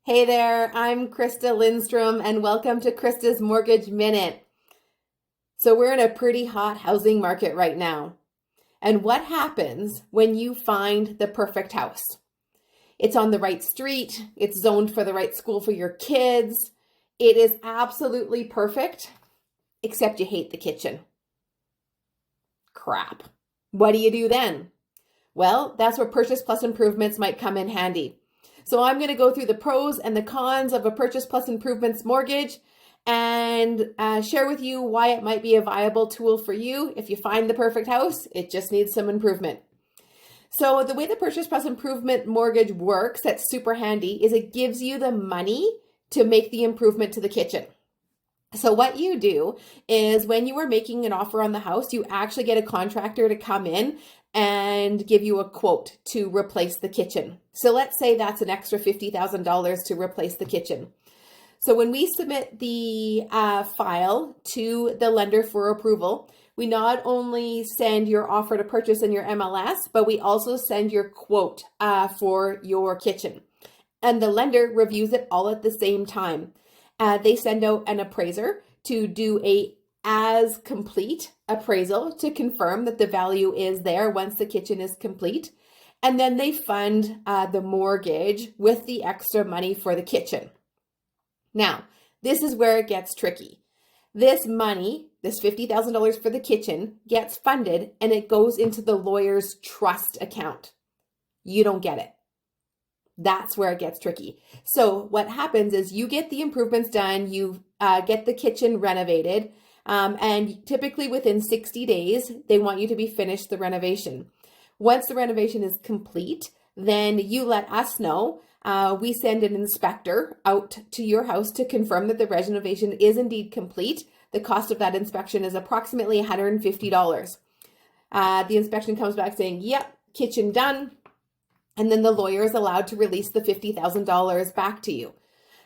Hey there, I'm Krista Lindstrom and welcome to Krista's Mortgage Minute. So we're in a pretty hot housing market right now. And what happens when you find the perfect house? It's on the right street, it's zoned for the right school for your kids. It is absolutely perfect, except you hate the kitchen. Crap. What do you do then? Well, that's where Purchase Plus improvements might come in handy. So I'm going to go through the pros and the cons of a Purchase Plus improvements mortgage and share with you why it might be a viable tool for you. If you find the perfect house, it just needs some improvement. So the way the Purchase Plus improvement mortgage works, that's super handy, is it gives you the money to make the improvement to the kitchen. So what you do is when you are making an offer on the house, you actually get a contractor to come in and give you a quote to replace the kitchen. So let's say that's an extra $50,000 to replace the kitchen. So when we submit the file to the lender for approval, we not only send your offer to purchase in your MLS, but we also send your quote for your kitchen. And the lender reviews it all at the same time. They send out an appraiser to do a as complete appraisal to confirm that the value is there once the kitchen is complete. And then they fund the mortgage with the extra money for the kitchen. Now, this is where it gets tricky. This money, this $50,000 for the kitchen, gets funded and it goes into the lawyer's trust account. You don't get it. That's where it gets tricky. So what happens is you get the improvements done, you get the kitchen renovated, and typically within 60 days, they want you to be finished the renovation. Once the renovation is complete, then you let us know. We send an inspector out to your house to confirm that the renovation is indeed complete. The cost of that inspection is approximately $150. The inspection comes back saying, yep, kitchen done. And then the lawyer is allowed to release the $50,000 back to you.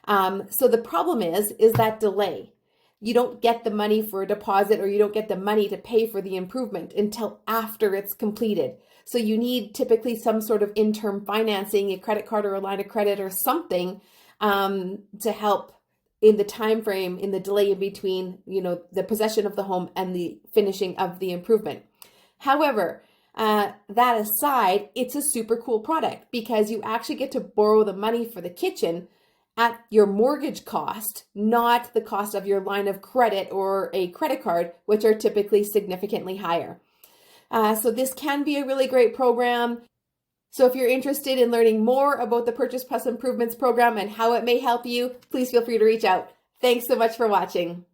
So the problem is that delay. You don't get the money for a deposit or you don't get the money to pay for the improvement until after it's completed. So you need typically some sort of interim financing, a credit card or a line of credit or something to help in the time frame, in the delay in between, the possession of the home and the finishing of the improvement. However, that aside, it's a super cool product because you actually get to borrow the money for the kitchen at your mortgage cost, not the cost of your line of credit or a credit card, which are typically significantly higher. So this can be a really great program. So if you're interested in learning more about the Purchase Plus Improvements program and how it may help you, please feel free to reach out. Thanks so much for watching.